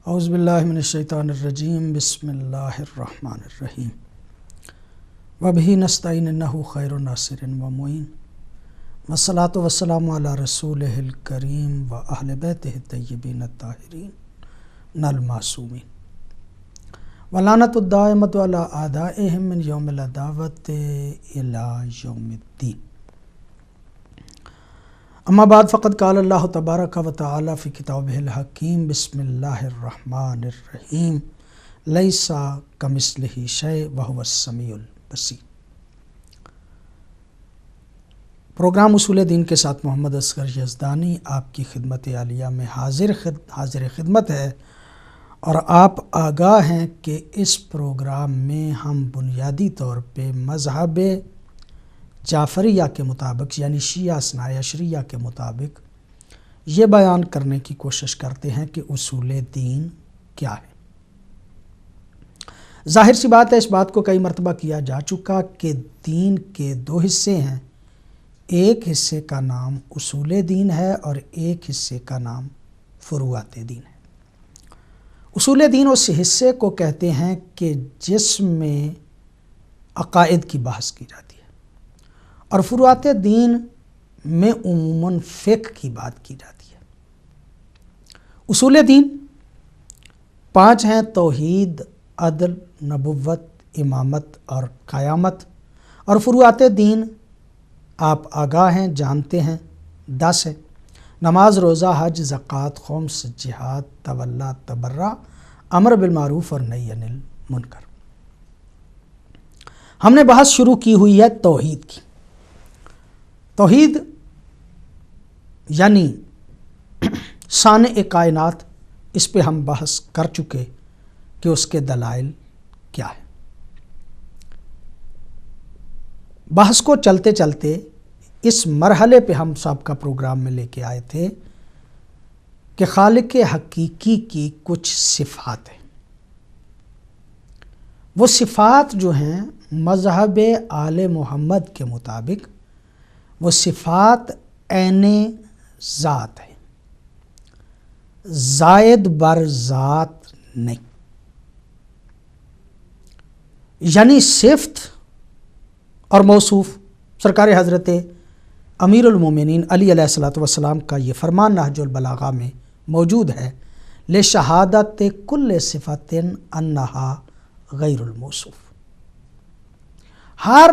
اعوذ باللہ من الشیطان الرجیم بسم اللہ الرحمن الرحیم وبہ نستعین انہ خیر ناصر و معین والصلاۃ والسلام علی رسولہ الکریم و اہل بیتہ الطیبین الطاہرین المعصومین ولعنۃ الدائمۃ علی اعدائہم من یوم العداوۃ الی یوم الدین۔ اما بعد فقد قال اللہ تبارک و تعالی فی کتابہ الحکیم بسم اللہ الرحمن الرحیم لیس کمثلہ شیء وہو السمیع البصیر۔ پروگرام اصول دین کے ساتھ محمد اصغر یزدانی آپ کی خدمت عالیہ میں حاضر خدمت ہے، اور آپ آگاہ ہیں کہ اس پروگرام میں ہم بنیادی طور پہ مذہب جعفریہ کے مطابق یعنی شیعہ اثنی عشریہ کے مطابق یہ بیان کرنے کی کوشش کرتے ہیں کہ اصول دین کیا ہے۔ ظاہر سی بات ہے، اس بات کو کئی مرتبہ کیا جا چکا کہ دین کے دو حصے ہیں، ایک حصے کا نام اصول دین ہے اور ایک حصے کا نام فروعات دین ہے۔ اصول دین اس حصے کو کہتے ہیں کہ جس میں عقائد کی بحث کی جاتی ہے، اور فروعات دین میں عموماً فقہ کی بات کی جاتی ہے۔ اصول دین 5 ہیں: توحید، عدل، نبوت، امامت اور قیامت۔ اور فروعات دین آپ آگاہ ہیں، جانتے ہیں، 10 ہیں: نماز، روزہ، حج، زکوٰۃ، خمس، جہاد، تولا، تبرع، امر بالمعروف اور نہی عن المنکر۔ ہم نے بحث شروع کی ہوئی ہے توحید کی۔ توحید یعنی صانع کائنات، اس پہ ہم بحث کر چکے کہ اس کے دلائل کیا ہے۔ بحث کو چلتے چلتے اس مرحلے پہ ہم سب کا پروگرام میں لے کے آئے تھے کہ خالق حقیقی کی کچھ صفات ہیں۔ وہ صفات جو ہیں مذہب آل محمد کے مطابق وہ صفات عین ذات ہیں، زائد بر ذات نہیں۔ یعنی صفت اور موصوف سرکار حضرت امیر المومنین علی علیہ الصلوۃ والسلام کا یہ فرمان نہج البلاغہ میں موجود ہے، لشہادت کل صفت انہا غیر الموصوف۔ ہر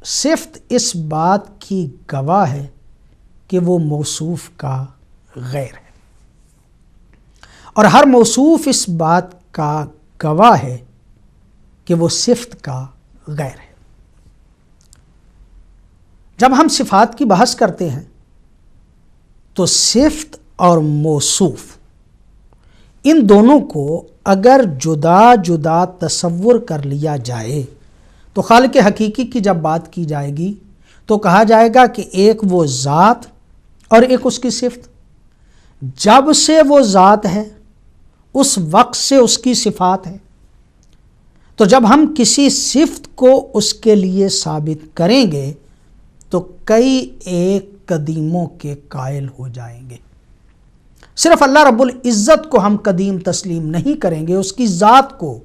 صفت اس بات کی گواہ ہے کہ وہ موصوف کا غیر ہے، اور ہر موصوف اس بات کا گواہ ہے کہ وہ صفت کا غیر ہے۔ جب ہم صفات کی بحث کرتے ہیں تو صفت اور موصوف ان دونوں کو اگر جدا جدا تصور کر لیا جائے تو خالق حقیقی کی جب بات کی جائے گی تو کہا جائے گا کہ ایک وہ ذات اور ایک اس کی صفت۔ جب سے وہ ذات ہے اس وقت سے اس کی صفات ہے، تو جب ہم کسی صفت کو اس کے لیے ثابت کریں گے تو کئی ایک قدیموں کے قائل ہو جائیں گے۔ صرف اللہ رب العزت کو ہم قدیم تسلیم نہیں کریں گے، اس کی ذات کو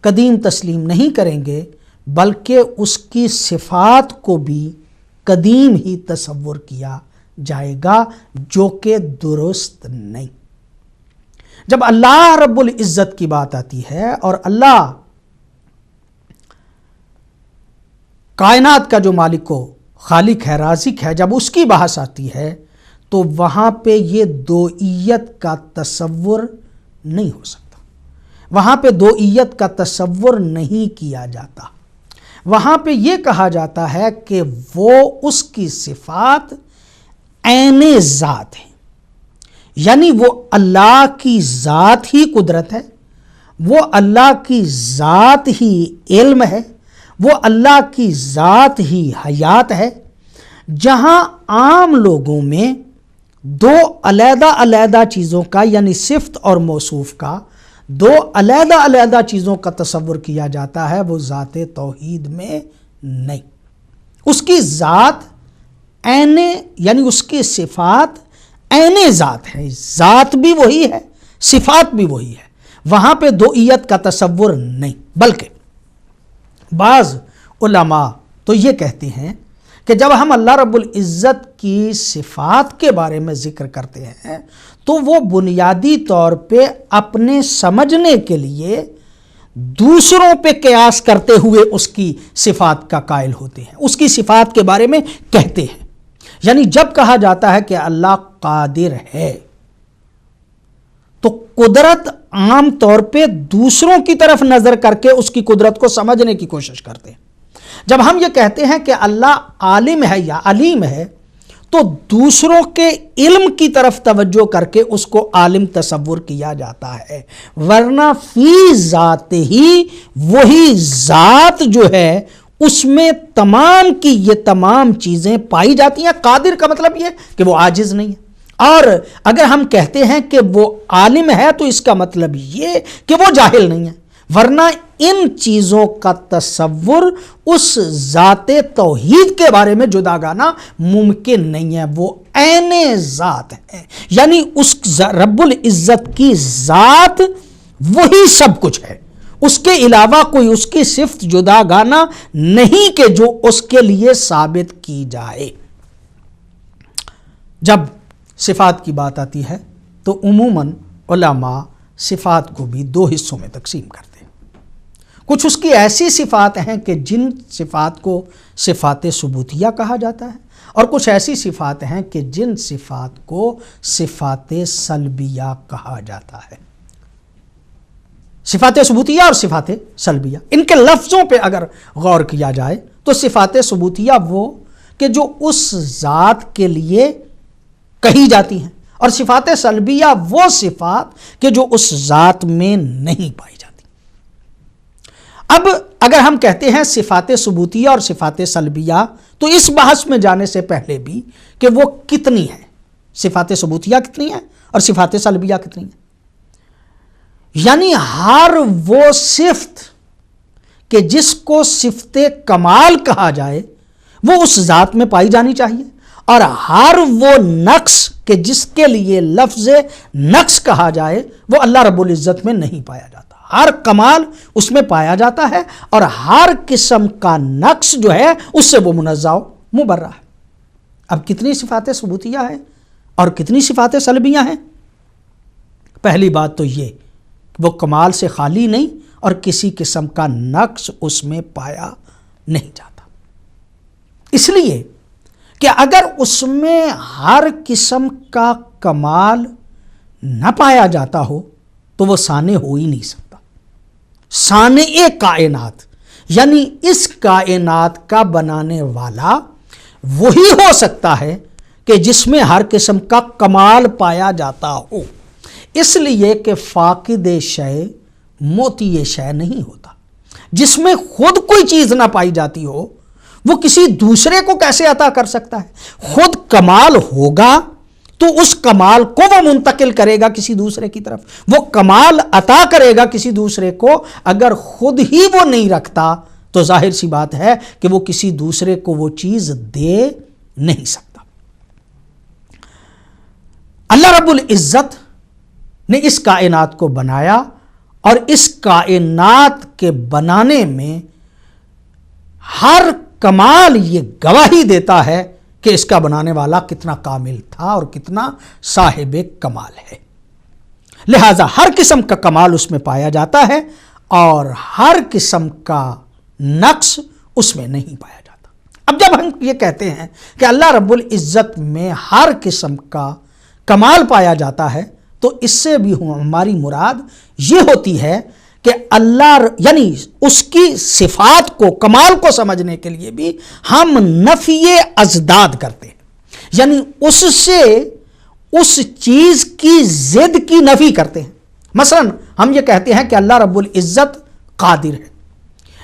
قدیم تسلیم نہیں کریں گے، بلکہ اس کی صفات کو بھی قدیم ہی تصور کیا جائے گا، جو کہ درست نہیں۔ جب اللہ رب العزت کی بات آتی ہے اور اللہ کائنات کا جو مالک و خالق ہے، رازق ہے، جب اس کی بحث آتی ہے تو وہاں پہ یہ دوئیت کا تصور نہیں ہو سکتا، وہاں پہ دوئیت کا تصور نہیں کیا جاتا۔ وہاں پہ یہ کہا جاتا ہے کہ وہ اس کی صفات عین ذات ہیں، یعنی وہ اللہ کی ذات ہی قدرت ہے، وہ اللہ کی ذات ہی علم ہے، وہ اللہ کی ذات ہی حیات ہے۔ جہاں عام لوگوں میں دو علیحدہ علیحدہ چیزوں کا یعنی صفت اور موصوف کا دو علیحدہ علیحدہ چیزوں کا تصور کیا جاتا ہے، وہ ذات توحید میں نہیں۔ اس کی ذات عین یعنی اس کی صفات عین ذات ہے، ذات بھی وہی ہے، صفات بھی وہی ہے، وہاں پہ دوئیت کا تصور نہیں، بلکہ بعض علماء تو یہ کہتے ہیں کہ جب ہم اللہ رب العزت کی صفات کے بارے میں ذکر کرتے ہیں تو وہ بنیادی طور پہ اپنے سمجھنے کے لیے دوسروں پہ قیاس کرتے ہوئے اس کی صفات کا قائل ہوتے ہیں، اس کی صفات کے بارے میں کہتے ہیں۔ یعنی جب کہا جاتا ہے کہ اللہ قادر ہے تو قدرت عام طور پہ دوسروں کی طرف نظر کر کے اس کی قدرت کو سمجھنے کی کوشش کرتے ہیں۔ جب ہم یہ کہتے ہیں کہ اللہ عالم ہے یا علیم ہے تو دوسروں کے علم کی طرف توجہ کر کے اس کو عالم تصور کیا جاتا ہے، ورنہ فی ذات ہی وہی ذات جو ہے اس میں تمام کی یہ تمام چیزیں پائی جاتی ہیں۔ قادر کا مطلب یہ کہ وہ عاجز نہیں ہے، اور اگر ہم کہتے ہیں کہ وہ عالم ہے تو اس کا مطلب یہ کہ وہ جاہل نہیں ہے، ورنہ ان چیزوں کا تصور اس ذات توحید کے بارے میں جداگانہ ممکن نہیں ہے، وہ عین ذات ہے، یعنی اس رب العزت کی ذات وہی سب کچھ ہے، اس کے علاوہ کوئی اس کی صفت جداگانہ نہیں کہ جو اس کے لیے ثابت کی جائے۔ جب صفات کی بات آتی ہے تو عموماً علماء صفات کو بھی دو حصوں میں تقسیم کرتے ہیں۔ کچھ اس کی ایسی صفات ہیں کہ جن صفات کو صفات ثبوتیہ کہا جاتا ہے، اور کچھ ایسی صفات ہیں کہ جن صفات کو صفات سلبیہ کہا جاتا ہے۔ صفات ثبوتیہ اور صفات سلبیہ، ان کے لفظوں پہ اگر غور کیا جائے تو صفات ثبوتیہ وہ کہ جو اس ذات کے لیے کہی جاتی ہیں، اور صفات سلبیہ وہ صفات کہ جو اس ذات میں نہیں پائی جاتی۔ اب اگر ہم کہتے ہیں صفات ثبوتیہ اور صفات سلبیہ تو اس بحث میں جانے سے پہلے بھی کہ وہ کتنی ہیں، صفات ثبوتیہ کتنی ہیں اور صفات سلبیہ کتنی ہیں، یعنی ہر وہ صفت کہ جس کو صفت کمال کہا جائے وہ اس ذات میں پائی جانی چاہیے، اور ہر وہ نقص کہ جس کے لیے لفظ نقص کہا جائے وہ اللہ رب العزت میں نہیں پایا جاتا۔ ہر کمال اس میں پایا جاتا ہے، اور ہر قسم کا نقص جو ہے اس سے وہ منزہ و مبرہ ہے۔ اب کتنی صفات ثبوتیہ ہیں اور کتنی صفات سلبیہ ہیں؟ پہلی بات تو یہ وہ کمال سے خالی نہیں اور کسی قسم کا نقص اس میں پایا نہیں جاتا، اس لیے کہ اگر اس میں ہر قسم کا کمال نہ پایا جاتا ہو تو وہ صانع ہو ہی نہیں سکتا۔ صانع کائنات یعنی اس کائنات کا بنانے والا وہی ہو سکتا ہے کہ جس میں ہر قسم کا کمال پایا جاتا ہو، اس لیے کہ فاقد شے موتی شے نہیں ہوتا۔ جس میں خود کوئی چیز نہ پائی جاتی ہو وہ کسی دوسرے کو کیسے عطا کر سکتا ہے؟ خود کمال ہوگا تو اس کمال کو وہ منتقل کرے گا کسی دوسرے کی طرف، وہ کمال عطا کرے گا کسی دوسرے کو۔ اگر خود ہی وہ نہیں رکھتا تو ظاہر سی بات ہے کہ وہ کسی دوسرے کو وہ چیز دے نہیں سکتا۔ اللہ رب العزت نے اس کائنات کو بنایا، اور اس کائنات کے بنانے میں ہر کمال یہ گواہی دیتا ہے کہ اس کا بنانے والا کتنا کامل تھا اور کتنا صاحب کمال ہے۔ لہذا ہر قسم کا کمال اس میں پایا جاتا ہے اور ہر قسم کا نقص اس میں نہیں پایا جاتا۔ اب جب ہم یہ کہتے ہیں کہ اللہ رب العزت میں ہر قسم کا کمال پایا جاتا ہے تو اس سے بھی ہماری مراد یہ ہوتی ہے کہ اللہ یعنی اس کی صفات کو کمال کو سمجھنے کے لیے بھی ہم نفی ازداد کرتے ہیں، یعنی اس سے اس چیز کی ضد کی نفی کرتے ہیں۔ مثلا ہم یہ کہتے ہیں کہ اللہ رب العزت قادر ہے۔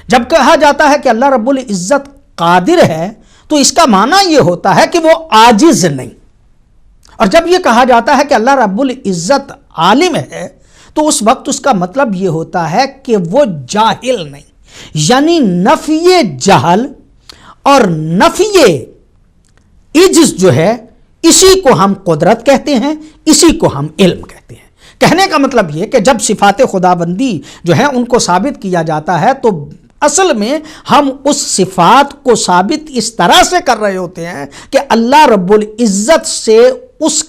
جب کہا جاتا ہے کہ اللہ رب العزت قادر ہے تو اس کا معنی یہ ہوتا ہے کہ وہ عاجز نہیں، اور جب یہ کہا جاتا ہے کہ اللہ رب العزت عالم ہے تو اس وقت اس کا مطلب یہ ہوتا ہے کہ وہ جاہل نہیں، یعنی نفی جہل اور نفی عجز جو ہے اسی کو ہم قدرت کہتے ہیں، اسی کو ہم علم کہتے ہیں۔ کہنے کا مطلب یہ کہ جب صفات خداوندی جو ہیں ان کو ثابت کیا جاتا ہے تو اصل میں ہم اس صفات کو ثابت اس طرح سے کر رہے ہوتے ہیں کہ اللہ رب العزت سے اس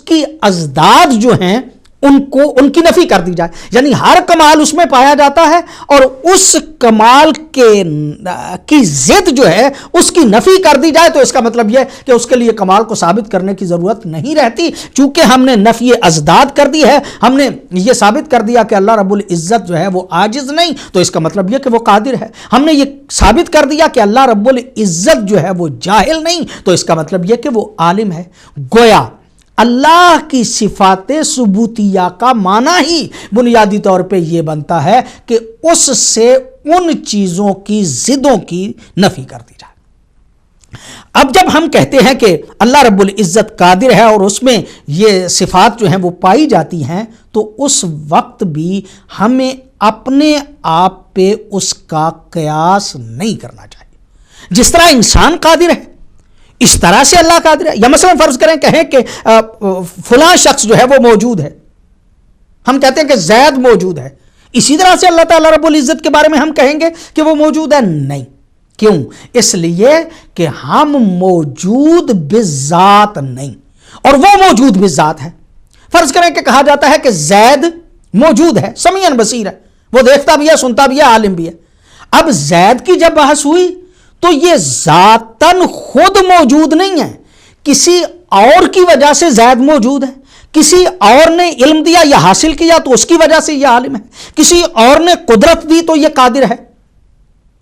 کی ازداد جو ہیں ان کی نفی کر دی جائے، یعنی ہر کمال اس میں پایا جاتا ہے اور اس کمال کی ضد جو ہے اس کی نفی کر دی جائے، تو اس کا مطلب یہ کہ اس کے لیے کمال کو ثابت کرنے کی ضرورت نہیں رہتی، چونکہ ہم نے نفی ازداد کر دی ہے، ہم نے یہ ثابت کر دیا کہ اللہ رب العزت جو ہے وہ عاجز نہیں، تو اس کا مطلب یہ کہ وہ قادر ہے، ہم نے یہ ثابت کر دیا کہ اللہ رب العزت جو ہے وہ جاہل نہیں، تو اس کا مطلب یہ کہ وہ عالم ہے۔ گویا اللہ کی صفات ثبوتیہ کا معنی ہی بنیادی طور پہ یہ بنتا ہے کہ اس سے ان چیزوں کی ضدوں کی نفی کر دی جائے۔ اب جب ہم کہتے ہیں کہ اللہ رب العزت قادر ہے اور اس میں یہ صفات جو ہیں وہ پائی جاتی ہیں، تو اس وقت بھی ہمیں اپنے آپ پہ اس کا قیاس نہیں کرنا چاہیے۔ جس طرح انسان قادر ہے اس طرح سے اللہ قادر ہے۔ یا مثلا فرض کریں کہیں کہ فلاں شخص جو ہے وہ موجود ہے، ہم کہتے ہیں کہ زید موجود ہے، اسی طرح سے اللہ تعالیٰ رب العزت کے بارے میں ہم کہیں گے کہ وہ موجود ہے؟ نہیں۔ کیوں؟ اس لیے کہ ہم موجود بذات نہیں اور وہ موجود بذات ہے۔ فرض کریں کہ کہا جاتا ہے کہ زید موجود ہے، سمیع بصیر ہے، وہ دیکھتا بھی ہے، سنتا بھی ہے، عالم بھی ہے۔ اب زید کی جب بحث ہوئی تو یہ ذاتاً خود موجود نہیں ہے، کسی اور کی وجہ سے زید موجود ہے، کسی اور نے علم دیا یا حاصل کیا تو اس کی وجہ سے یہ عالم ہے، کسی اور نے قدرت دی تو یہ قادر ہے۔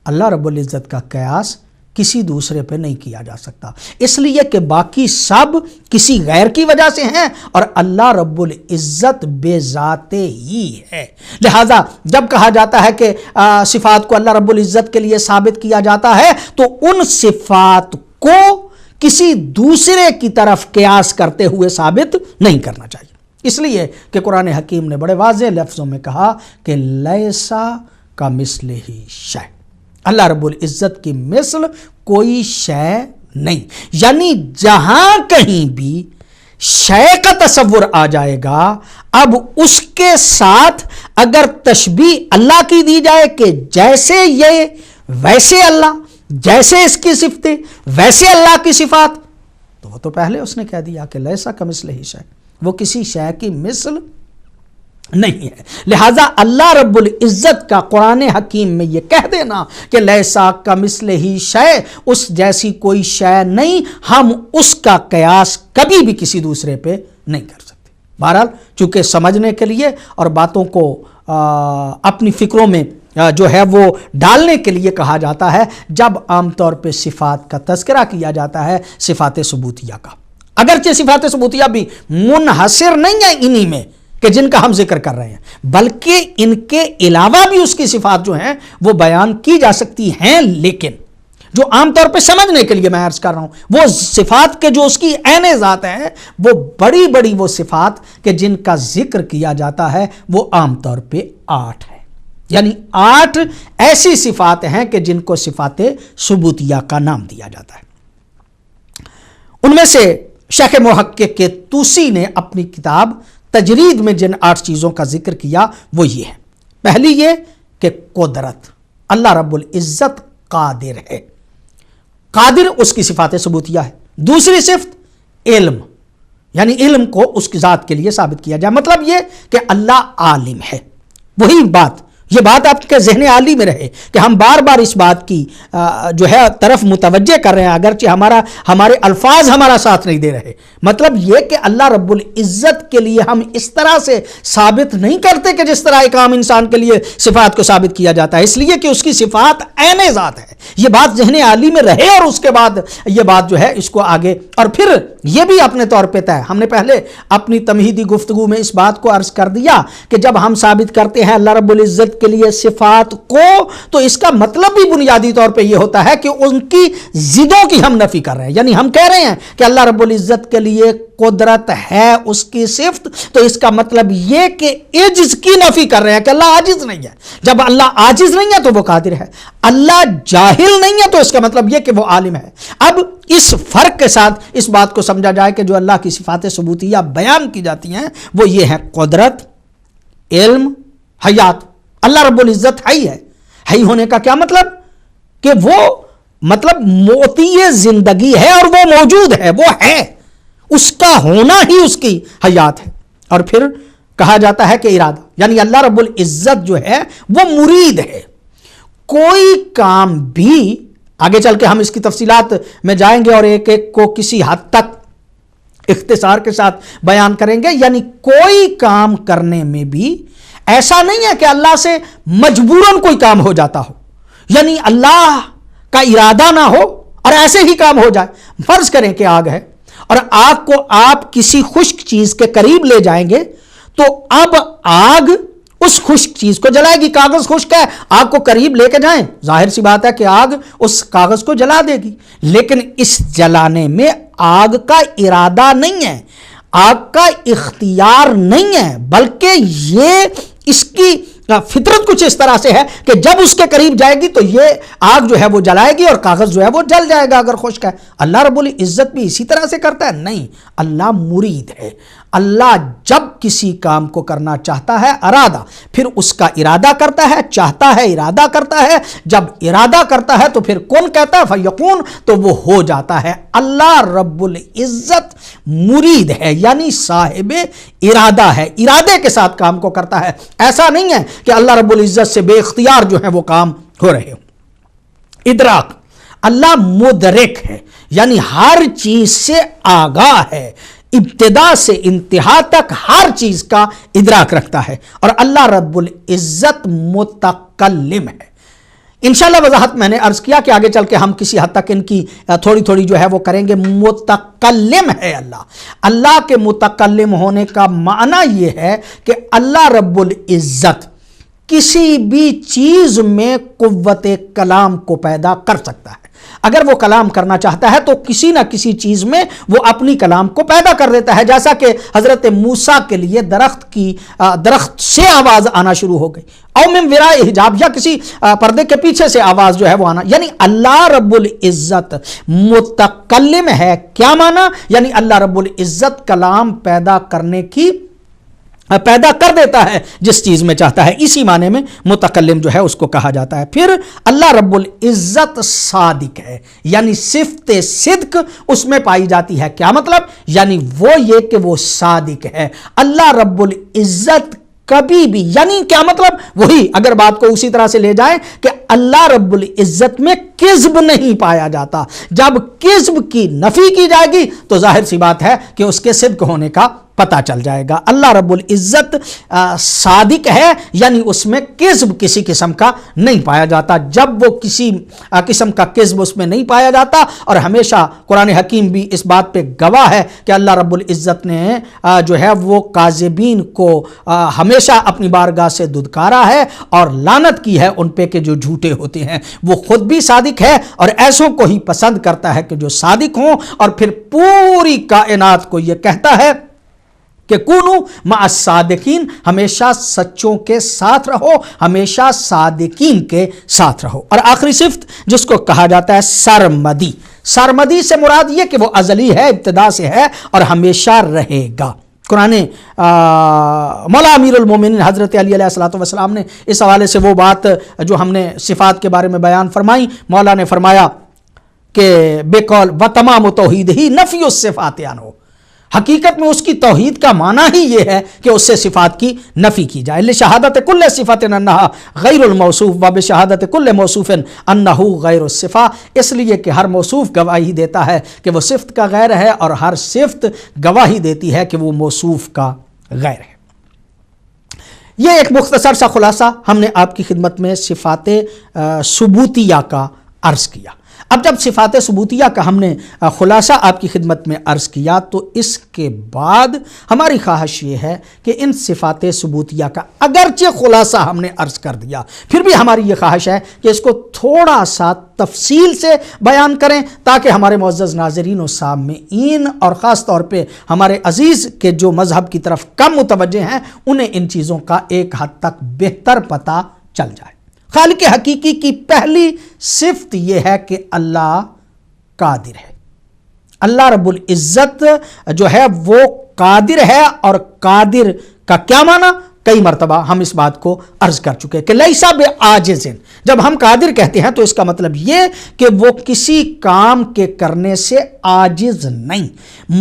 اللہ رب العزت کا قیاس کسی دوسرے پہ نہیں کیا جا سکتا، اس لیے کہ باقی سب کسی غیر کی وجہ سے ہیں اور اللہ رب العزت بے ذات ہی ہے۔ لہذا جب کہا جاتا ہے کہ صفات کو اللہ رب العزت کے لیے ثابت کیا جاتا ہے تو ان صفات کو کسی دوسرے کی طرف قیاس کرتے ہوئے ثابت نہیں کرنا چاہیے، اس لیے کہ قرآن حکیم نے بڑے واضح لفظوں میں کہا کہ لیسا کمثلہ شیء، اللہ رب العزت کی مثل کوئی شے نہیں، یعنی جہاں کہیں بھی شے کا تصور آ جائے گا، اب اس کے ساتھ اگر تشبیہ اللہ کی دی جائے کہ جیسے یہ ویسے اللہ، جیسے اس کی صفتیں ویسے اللہ کی صفات، تو وہ تو پہلے اس نے کہہ دیا کہ لیسا کمثلہ شیء، وہ کسی شے کی مثل نہیں ہے۔ لہذا اللہ رب العزت کا قرآن حکیم میں یہ کہہ دینا کہ لیسا کمثلہ شیء، اس جیسی کوئی شے نہیں، ہم اس کا قیاس کبھی بھی کسی دوسرے پہ نہیں کر سکتے۔ بہرحال چونکہ سمجھنے کے لیے اور باتوں کو اپنی فکروں میں جو ہے وہ ڈالنے کے لیے کہا جاتا ہے، جب عام طور پہ صفات کا تذکرہ کیا جاتا ہے صفات ثبوتیہ کا، اگرچہ صفات ثبوتیہ بھی منحصر نہیں ہے انہی میں کہ جن کا ہم ذکر کر رہے ہیں، بلکہ ان کے علاوہ بھی اس کی صفات جو ہیں وہ بیان کی جا سکتی ہیں، لیکن جو عام طور پہ سمجھنے کے لیے میں عرض کر رہا ہوں وہ صفات کے جو اس کی عین ذات ہے، وہ بڑی بڑی وہ صفات کہ جن کا ذکر کیا جاتا ہے وہ عام طور پہ 8 ہے، یعنی 8 ایسی صفات ہیں کہ جن کو صفات ثبوتیہ کا نام دیا جاتا ہے۔ ان میں سے شیخ محقق کے طوسی نے اپنی کتاب تجرید میں جن 8 چیزوں کا ذکر کیا وہ یہ ہے۔ پہلی یہ کہ قدرت، اللہ رب العزت قادر ہے، قادر اس کی صفات ثبوتیہ ہے۔ دوسری صفت علم، یعنی علم کو اس کی ذات کے لیے ثابت کیا جائے، مطلب یہ کہ اللہ عالم ہے۔ وہی بات، یہ بات آپ کے ذہن عالی میں رہے کہ ہم بار بار اس بات کی جو ہے طرف متوجہ کر رہے ہیں، اگرچہ ہمارے الفاظ ہمارا ساتھ نہیں دے رہے۔ مطلب یہ کہ اللہ رب العزت کے لیے ہم اس طرح سے ثابت نہیں کرتے کہ جس طرح ایک عام انسان کے لیے صفات کو ثابت کیا جاتا ہے، اس لیے کہ اس کی صفات عین ذات ہے۔ یہ بات ذہن عالی میں رہے اور اس کے بعد یہ بات جو ہے اس کو آگے، اور پھر یہ بھی اپنے طور پہ طے، ہم نے پہلے اپنی تمہیدی گفتگو میں اس بات کو عرض کر دیا کہ جب ہم ثابت کرتے ہیں اللہ رب العزت کے لیے صفات کو، تو اس کا مطلب بھی بنیادی طور پہ یہ ہوتا ہے کہ ان کی ضدوں کی ہم نفی کر رہے ہیں. یعنی ہم کہہ رہے ہیں کہ اللہ رب العزت کے لیے قدرت ہے، اس کی صفت، تو اس کا مطلب یہ کہ عجز کی نفی کر رہے ہیں کہ اللہ عاجز نہیں ہے. جب اللہ عاجز نہیں ہے تو وہ قادر ہے. اللہ جاہل نہیں ہے تو اس کا مطلب یہ کہ وہ عالم ہے. اب اس فرق کے ساتھ اس بات کو سمجھا جائے کہ جو اللہ کی صفات ثبوتیہ بیان کی جاتی ہیں وہ یہ ہے: قدرت، علم، حیات. اللہ رب العزت حی ہے. حی ہونے کا کیا مطلب؟ کہ وہ مطلب موتی زندگی ہے اور وہ موجود ہے، وہ ہے، اس کا ہونا ہی اس کی حیات ہے. اور پھر کہا جاتا ہے کہ ارادہ، یعنی اللہ رب العزت جو ہے وہ مرید ہے. کوئی کام بھی، آگے چل کے ہم اس کی تفصیلات میں جائیں گے اور ایک ایک کو کسی حد تک اختصار کے ساتھ بیان کریں گے، یعنی کوئی کام کرنے میں بھی ایسا نہیں ہے کہ اللہ سے مجبوراً کوئی کام ہو جاتا ہو، یعنی اللہ کا ارادہ نہ ہو اور ایسے ہی کام ہو جائے. فرض کریں کہ آگ ہے اور آگ کو آپ کسی خشک چیز کے قریب لے جائیں گے تو اب آگ اس خشک چیز کو جلائے گی. کاغذ خشک ہے، آگ کو قریب لے کے جائیں، ظاہر سی بات ہے کہ آگ اس کاغذ کو جلا دے گی. لیکن اس جلانے میں آگ کا ارادہ نہیں ہے، آگ کا اختیار نہیں ہے، بلکہ یہ اس کی فطرت کچھ اس طرح سے ہے کہ جب اس کے قریب جائے گی تو یہ آگ جو ہے وہ جلائے گی اور کاغذ جو ہے وہ جل جائے گا اگر خشک ہے. اللہ رب العزت بھی اسی طرح سے کرتا ہے؟ نہیں، اللہ مرید ہے. اللہ جب کسی کام کو کرنا چاہتا ہے ارادہ، پھر اس کا ارادہ کرتا ہے، چاہتا ہے، ارادہ کرتا ہے. جب ارادہ کرتا ہے تو پھر کون کہتا ہے فیکون، تو وہ ہو جاتا ہے. اللہ رب العزت مرید ہے، یعنی صاحب ارادہ ہے، ارادے کے ساتھ کام کو کرتا ہے. ایسا نہیں ہے کہ اللہ رب العزت سے بے اختیار جو ہے وہ کام ہو رہے ہو. ادراک، اللہ مدرک ہے، یعنی ہر چیز سے آگاہ ہے، ابتدا سے انتہا تک ہر چیز کا ادراک رکھتا ہے. اور اللہ رب العزت متکلم ہے. انشاءاللہ وضاحت میں نے عرض کیا کہ آگے چل کے ہم کسی حد تک ان کی تھوڑی تھوڑی جو ہے وہ کریں گے. متکلم ہے اللہ. اللہ کے متکلم ہونے کا معنی یہ ہے کہ اللہ رب العزت کسی بھی چیز میں قوت کلام کو پیدا کر سکتا ہے. اگر وہ کلام کرنا چاہتا ہے تو کسی نہ کسی چیز میں وہ اپنی کلام کو پیدا کر دیتا ہے. جیسا کہ حضرت موسیٰ کے لیے درخت سے آواز آنا شروع ہو گئی، او من وراء حجاب، یا کسی پردے کے پیچھے سے آواز جو ہے وہ آنا. یعنی اللہ رب العزت متکلم ہے. کیا معنی؟ یعنی اللہ رب العزت کلام پیدا کر دیتا ہے جس چیز میں چاہتا ہے. اسی معنی میں متکلم جو ہے اس کو کہا جاتا ہے. پھر اللہ رب العزت صادق ہے، یعنی صفت صدق اس میں پائی جاتی ہے. کیا مطلب؟ یعنی وہ یہ کہ وہ صادق ہے. اللہ رب العزت کبھی بھی، یعنی کیا مطلب؟ وہی اگر بات کو اسی طرح سے لے جائیں کہ اللہ رب العزت میں کذب نہیں پایا جاتا. جب کذب کی نفی کی جائے گی تو ظاہر سی بات ہے کہ اس کے صدق ہونے کا پتہ چل جائے گا. اللہ رب العزت صادق ہے، یعنی اس میں کذب کسی قسم کا نہیں پایا جاتا. جب وہ کسی قسم کا کذب اس میں نہیں پایا جاتا، اور ہمیشہ قرآن حکیم بھی اس بات پہ گواہ ہے کہ اللہ رب العزت نے جو ہے وہ کاذبین کو ہمیشہ اپنی بارگاہ سے دھتکارا ہے اور لعنت کی ہے ان پہ کہ جو جھوٹے ہوتے ہیں. وہ خود بھی صادق ہے اور ایسوں کو ہی پسند کرتا ہے کہ جو صادق ہوں. اور پھر پوری کائنات کو یہ کہتا ہے کہ کونو مع الصادقین، ہمیشہ سچوں کے ساتھ رہو، ہمیشہ صادقین کے ساتھ رہو. اور آخری صفت جس کو کہا جاتا ہے سرمدی. سرمدی سے مراد یہ کہ وہ ازلی ہے، ابتدا سے ہے اور ہمیشہ رہے گا. قرآن مولا امیر المومنین حضرت علی علیہ السلام نے اس حوالے سے وہ بات جو ہم نے صفات کے بارے میں بیان فرمائی، مولا نے فرمایا کہ بے قول و تمام توحید ہی نفی الصفات عنہ. حقیقت میں اس کی توحید کا معنی ہی یہ ہے کہ اس سے صفات کی نفی کی جائے. لشہادت کل صفت انہا غیر الموصوف و بشہادت کل موصوف انہو غیر الصفہ، اس لیے کہ ہر موصوف گواہی دیتا ہے کہ وہ صفت کا غیر ہے اور ہر صفت گواہی دیتی ہے کہ وہ موصوف کا غیر ہے. یہ ایک مختصر سا خلاصہ ہم نے آپ کی خدمت میں صفات ثبوتیہ کا عرض کیا. اب جب صفات ثبوتیہ کا ہم نے خلاصہ آپ کی خدمت میں عرض کیا، تو اس کے بعد ہماری خواہش یہ ہے کہ ان صفات ثبوتیہ کا اگرچہ خلاصہ ہم نے عرض کر دیا، پھر بھی ہماری یہ خواہش ہے کہ اس کو تھوڑا سا تفصیل سے بیان کریں، تاکہ ہمارے معزز ناظرین و سامعین اور خاص طور پہ ہمارے عزیز کے جو مذہب کی طرف کم متوجہ ہیں، انہیں ان چیزوں کا ایک حد تک بہتر پتہ چل جائے۔ خالق حقیقی کی پہلی صفت یہ ہے کہ اللہ قادر ہے۔ اللہ رب العزت جو ہے وہ قادر ہے، اور قادر کا کیا معنی کئی مرتبہ ہم اس بات کو عرض کر چکے کہ لیسا بعاجز۔ جب ہم قادر کہتے ہیں تو اس کا مطلب یہ کہ وہ کسی کام کے کرنے سے عاجز نہیں،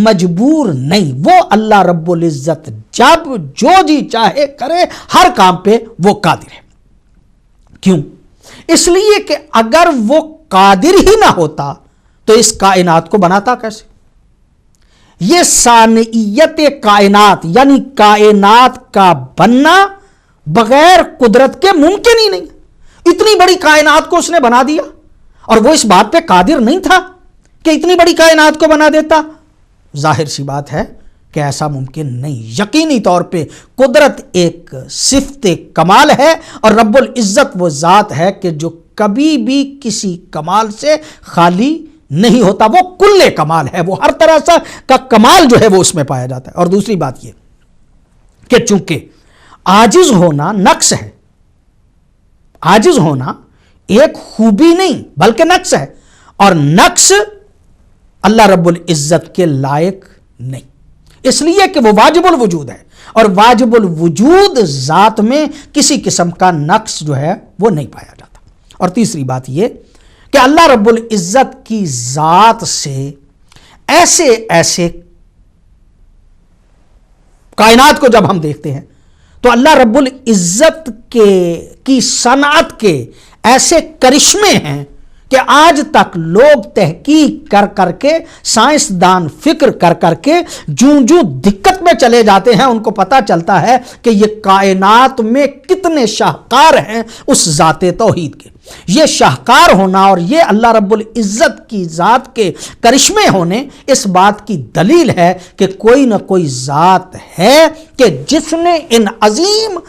مجبور نہیں۔ وہ اللہ رب العزت جب جو جی چاہے کرے، ہر کام پہ وہ قادر ہے۔ کیوں؟ اس لیے کہ اگر وہ قادر ہی نہ ہوتا تو اس کائنات کو بناتا کیسے؟ یہ ثانیت کائنات یعنی کائنات کا بننا بغیر قدرت کے ممکن ہی نہیں۔ اتنی بڑی کائنات کو اس نے بنا دیا، اور وہ اس بات پہ قادر نہیں تھا کہ اتنی بڑی کائنات کو بنا دیتا؟ ظاہر سی بات ہے کہ ایسا ممکن نہیں۔ یقینی طور پہ قدرت ایک صفت کمال ہے، اور رب العزت وہ ذات ہے کہ جو کبھی بھی کسی کمال سے خالی نہیں ہوتا۔ وہ کل کمال ہے، وہ ہر طرح سے کا کمال جو ہے وہ اس میں پایا جاتا ہے۔ اور دوسری بات یہ کہ چونکہ عاجز ہونا نقص ہے، عاجز ہونا ایک خوبی نہیں بلکہ نقص ہے، اور نقص اللہ رب العزت کے لائق نہیں، اس لیے کہ وہ واجب الوجود ہے، اور واجب الوجود ذات میں کسی قسم کا نقص جو ہے وہ نہیں پایا جاتا۔ اور تیسری بات یہ کہ اللہ رب العزت کی ذات سے ایسے کائنات کو جب ہم دیکھتے ہیں تو اللہ رب العزت کی صنعت کے ایسے کرشمے ہیں کہ آج تک لوگ تحقیق کر کے، سائنسدان فکر کر کے جو دقت میں چلے جاتے ہیں، ان کو پتہ چلتا ہے کہ یہ کائنات میں کتنے شاہکار ہیں اس ذات توحید کے۔ یہ شاہکار ہونا اور یہ اللہ رب العزت کی ذات کے کرشمے ہونے اس بات کی دلیل ہے کہ کوئی نہ کوئی ذات ہے کہ جس نے ان عظیم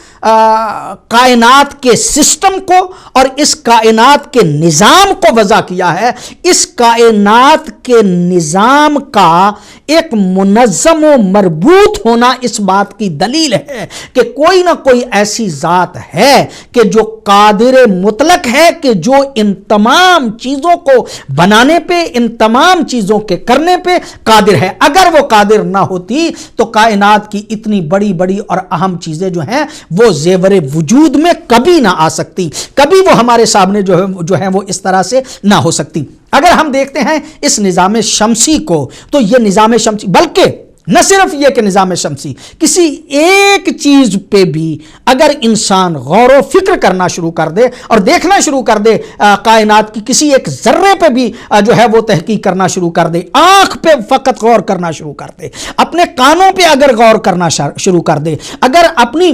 کائنات کے سسٹم کو اور اس کائنات کے نظام کو وضع کیا ہے۔ اس کائنات کے نظام کا ایک منظم و مربوط ہونا اس بات کی دلیل ہے کہ کوئی نہ کوئی ایسی ذات ہے کہ جو قادر مطلق ہے، کہ جو ان تمام چیزوں کو بنانے پہ، ان تمام چیزوں کے کرنے پہ قادر ہے۔ اگر وہ قادر نہ ہوتی تو کائنات کی اتنی بڑی اور اہم چیزیں جو ہیں وہ زیور وجود میں کبھی نہ آ سکتی، کبھی وہ ہمارے سامنے جو ہے وہ اس طرح سے نہ ہو سکتی۔ اگر ہم دیکھتے ہیں اس نظام شمسی کو، تو یہ نظام شمسی، بلکہ نہ صرف یہ کہ نظام شمسی، کسی ایک چیز پہ بھی اگر انسان غور و فکر کرنا شروع کر دے اور دیکھنا شروع کر دے، کائنات کی کسی ایک ذرے پہ بھی جو ہے وہ تحقیق کرنا شروع کر دے، آنکھ پہ فقط غور کرنا شروع کر دے، اپنے کانوں پہ اگر غور کرنا شروع کر دے، اگر اپنی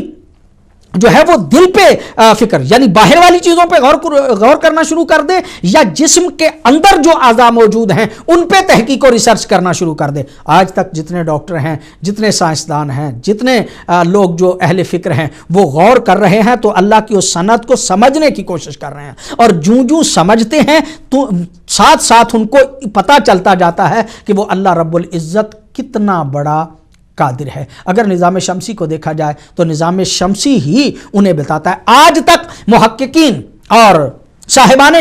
جو ہے وہ دل پہ فکر یعنی باہر والی چیزوں پہ غور کرنا شروع کر دے، یا جسم کے اندر جو اعضاء موجود ہیں ان پہ تحقیق و ریسرچ کرنا شروع کر دے۔ آج تک جتنے ڈاکٹر ہیں، جتنے سائنسدان ہیں، جتنے لوگ جو اہل فکر ہیں، وہ غور کر رہے ہیں تو اللہ کی اس صنعت کو سمجھنے کی کوشش کر رہے ہیں، اور جو سمجھتے ہیں تو ساتھ ان کو پتہ چلتا جاتا ہے کہ وہ اللہ رب العزت کتنا بڑا قادر ہے۔ اگر نظام شمسی کو دیکھا جائے تو نظام شمسی ہی انہیں بتاتا ہے۔ آج تک محققین اور صاحبان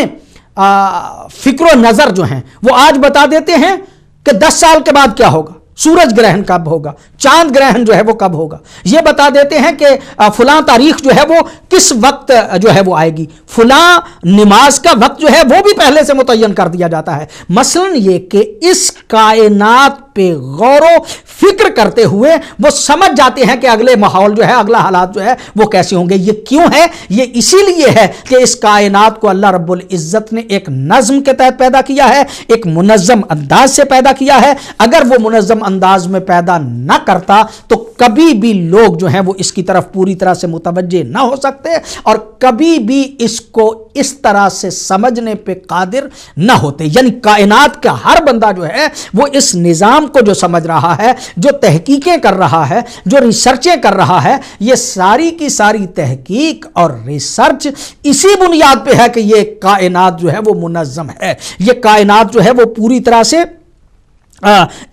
فکر و نظر جو ہیں وہ آج بتا دیتے ہیں کہ 10 سال کے بعد کیا ہوگا، سورج گرہن کب ہوگا، چاند گرہن جو ہے وہ کب ہوگا، یہ بتا دیتے ہیں کہ فلاں تاریخ جو ہے وہ کس وقت جو ہے وہ آئے گی، فلاں نماز کا وقت جو ہے وہ بھی پہلے سے متعین کر دیا جاتا ہے۔ مثلا یہ کہ اس کائنات پہ غور و فکر کرتے ہوئے وہ سمجھ جاتے ہیں کہ اگلے ماحول جو ہے، اگلا حالات جو ہے وہ کیسے ہوں گے۔ یہ کیوں ہے؟ یہ اسی لیے ہے کہ اس کائنات کو اللہ رب العزت نے ایک نظم کے تحت پیدا کیا ہے، ایک منظم انداز سے پیدا کیا ہے۔ اگر وہ منظم انداز میں پیدا نہ کرتا تو کبھی بھی لوگ جو ہیں وہ اس کی طرف پوری طرح سے متوجہ نہ ہو سکتے اور کبھی بھی اس کو اس طرح سے سمجھنے پہ قادر نہ ہوتے۔ یعنی کائنات کا ہر بندہ جو ہے وہ اس نظام کو جو سمجھ رہا ہے، جو تحقیقیں کر رہا ہے، جو ریسرچیں کر رہا ہے، یہ ساری کی ساری تحقیق اور ریسرچ اسی بنیاد پہ ہے کہ یہ کائنات جو ہے وہ منظم ہے، یہ کائنات جو ہے وہ پوری طرح سے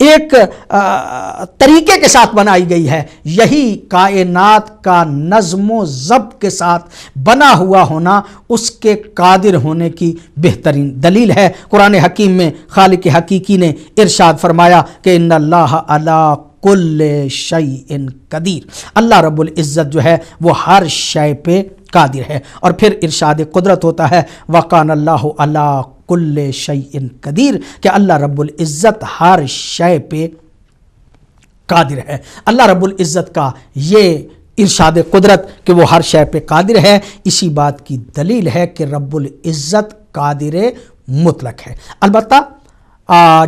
ایک طریقے کے ساتھ بنائی گئی ہے۔ یہی کائنات کا نظم و ضبط کے ساتھ بنا ہوا ہونا اس کے قادر ہونے کی بہترین دلیل ہے۔ قرآن حکیم میں خالق حقیقی نے ارشاد فرمایا کہ ان اللہ علی کل شیء قدیر، اللہ رب العزت جو ہے وہ ہر شے پہ قادر ہے۔ اور پھر ارشاد قدرت ہوتا ہے وَقَانَ اللَّهُ عَلَىٰ كُلِّ شَيْءٍ قدیر، کہ اللہ رب العزت ہر شے پہ قادر ہے۔ اللہ رب العزت کا یہ ارشاد قدرت کہ وہ ہر شے پہ قادر ہے، اسی بات کی دلیل ہے کہ رب العزت قادر مطلق ہے۔ البتہ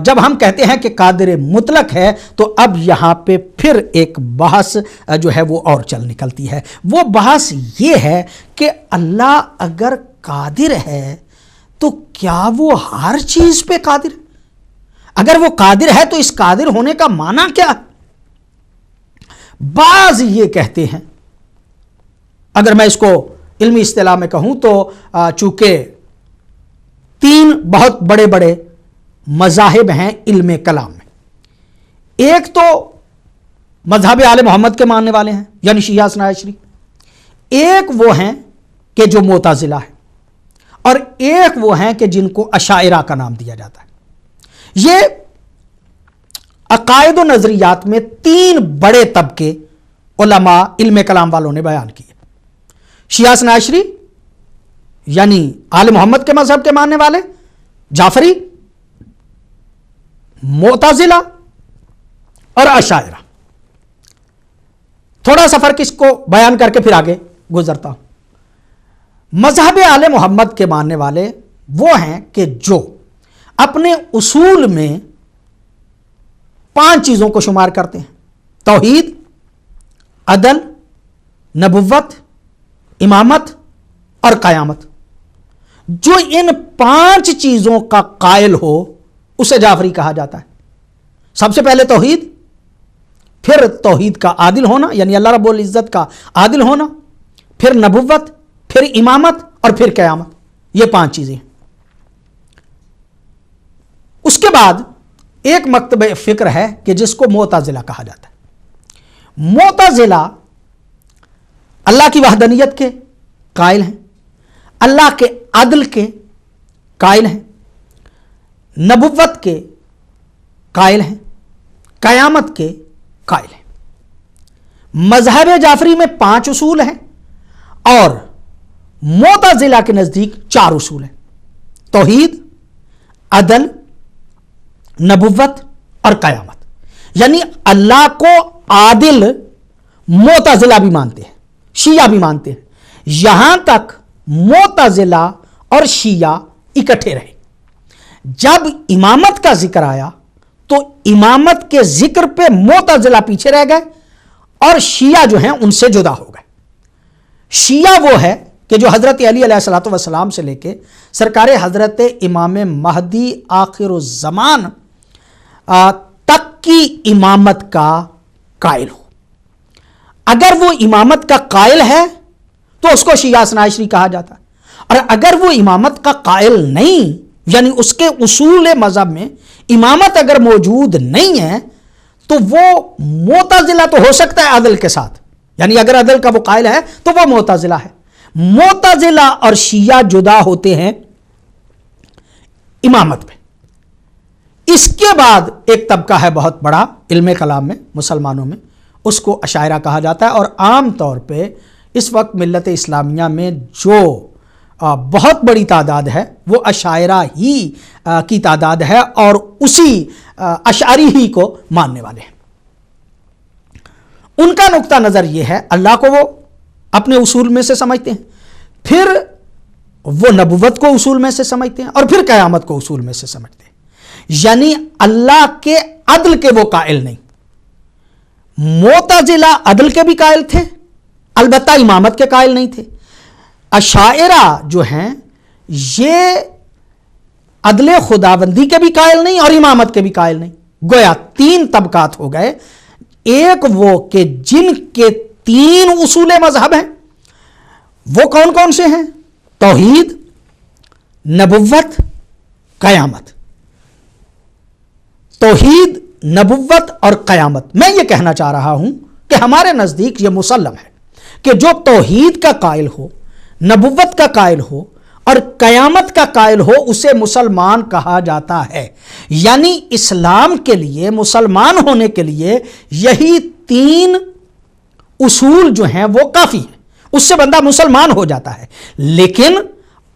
جب ہم کہتے ہیں کہ قادر مطلق ہے تو اب یہاں پہ پھر ایک بحث جو ہے وہ اور چل نکلتی ہے۔ وہ بحث یہ ہے کہ اللہ اگر قادر ہے تو کیا وہ ہر چیز پہ قادر ہے؟ اگر وہ قادر ہے تو اس قادر ہونے کا معنی کیا ہے؟ بعض یہ کہتے ہیں، اگر میں اس کو علمی اصطلاح میں کہوں تو چونکہ تین بہت بڑے بڑے مذاہب ہیں علم کلام میں۔ ایک تو مذہب آل محمد کے ماننے والے ہیں یعنی شیعہ اثنا عشری، ایک وہ ہیں کہ جو معتزلہ ہے، اور ایک وہ ہیں کہ جن کو اشاعرہ کا نام دیا جاتا ہے۔ یہ عقائد و نظریات میں تین بڑے طبقے علماء علم کلام والوں نے بیان کیے۔ شیعہ اثنا عشری یعنی آل محمد کے مذہب کے ماننے والے، جعفری، معتزلہ اور اشاعرہ۔ تھوڑا سا فرق اس کو بیان کر کے پھر آگے گزرتا ہوں۔ مذہب آل محمد کے ماننے والے وہ ہیں کہ جو اپنے اصول میں 5 چیزوں کو شمار کرتے ہیں: توحید، عدل، نبوت، امامت اور قیامت۔ جو ان 5 چیزوں کا قائل ہو اسے جعفری کہا جاتا ہے۔ سب سے پہلے توحید، پھر توحید کا عادل ہونا یعنی اللہ رب العزت کا عادل ہونا، پھر نبوت، پھر امامت اور پھر قیامت۔ یہ 5 چیزیں ہیں۔ اس کے بعد ایک مکتب فکر ہے کہ جس کو معتزلہ کہا جاتا ہے۔ معتزلہ اللہ کی وحدانیت کے قائل ہیں، اللہ کے عدل کے قائل ہیں، نبوت کے قائل ہیں، قیامت کے قائل ہیں۔ مذہب جعفری میں 5 اصول ہیں اور معتزلہ کے نزدیک 4 اصول ہیں: توحید، عدل، نبوت اور قیامت۔ یعنی اللہ کو عادل معتزلہ بھی مانتے ہیں، شیعہ بھی مانتے ہیں۔ یہاں تک معتزلہ اور شیعہ اکٹھے رہے۔ جب امامت کا ذکر آیا تو امامت کے ذکر پہ معتزلہ پیچھے رہ گئے اور شیعہ جو ہیں ان سے جدا ہو گئے۔ شیعہ وہ ہے کہ جو حضرت علی علیہ الصلوۃ والسلام سے لے کے سرکار حضرت امام مہدی آخر الزمان تک کی امامت کا قائل ہو۔ اگر وہ امامت کا قائل ہے تو اس کو شیعہ اثنا عشری کہا جاتا ہے، اور اگر وہ امامت کا قائل نہیں یعنی اس کے اصول مذہب میں امامت اگر موجود نہیں ہے تو وہ معتزلہ تو ہو سکتا ہے عدل کے ساتھ، یعنی اگر عدل کا وہ قائل ہے تو وہ معتزلہ ہے۔ معتزلہ اور شیعہ جدا ہوتے ہیں امامت میں۔ اس کے بعد ایک طبقہ ہے بہت بڑا علم کلام میں مسلمانوں میں، اس کو اشاعرہ کہا جاتا ہے، اور عام طور پہ اس وقت ملت اسلامیہ میں جو بہت بڑی تعداد ہے وہ اشاعرہ ہی کی تعداد ہے اور اسی اشعری ہی کو ماننے والے ہیں۔ ان کا نقطہ نظر یہ ہے، اللہ کو وہ اپنے اصول میں سے سمجھتے ہیں، پھر وہ نبوت کو اصول میں سے سمجھتے ہیں، اور پھر قیامت کو اصول میں سے سمجھتے ہیں۔ یعنی اللہ کے عدل کے وہ قائل نہیں۔ معتزلہ عدل کے بھی قائل تھے، البتہ امامت کے قائل نہیں تھے۔ اشاعرہ جو ہیں یہ عدل خداوندی کے بھی قائل نہیں اور امامت کے بھی قائل نہیں۔ گویا تین طبقات ہو گئے، ایک وہ کہ جن کے تین اصول مذہب ہیں، وہ کون کون سے ہیں؟ توحید، نبوت، قیامت۔ توحید، نبوت اور قیامت۔ میں یہ کہنا چاہ رہا ہوں کہ ہمارے نزدیک یہ مسلم ہے کہ جو توحید کا قائل ہو، نبوت کا قائل ہو اور قیامت کا قائل ہو، اسے مسلمان کہا جاتا ہے۔ یعنی اسلام کے لیے، مسلمان ہونے کے لیے یہی تین اصول جو ہیں وہ کافی ہیں، اس سے بندہ مسلمان ہو جاتا ہے۔ لیکن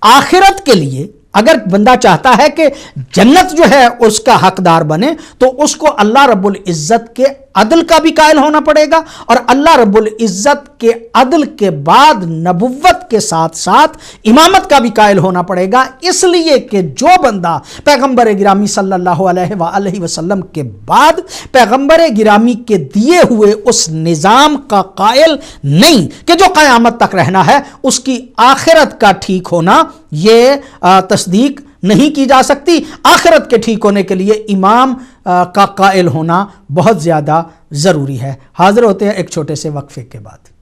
آخرت کے لیے اگر بندہ چاہتا ہے کہ جنت جو ہے اس کا حقدار بنے، تو اس کو اللہ رب العزت کے عدل کا بھی قائل ہونا پڑے گا، اور اللہ رب العزت کے عدل کے بعد نبوت کے ساتھ ساتھ امامت کا بھی قائل ہونا پڑے گا۔ اس لیے کہ جو بندہ پیغمبر گرامی صلی اللہ علیہ وآلہ وسلم کے بعد پیغمبر گرامی کے دیے ہوئے اس نظام کا قائل نہیں کہ جو قیامت تک رہنا ہے، اس کی آخرت کا ٹھیک ہونا یہ تصدیق نہیں کی جا سکتی۔ آخرت کے ٹھیک ہونے کے لیے امام کا قائل ہونا بہت زیادہ ضروری ہے۔ حاضر ہوتے ہیں ایک چھوٹے سے وقفے کے بعد۔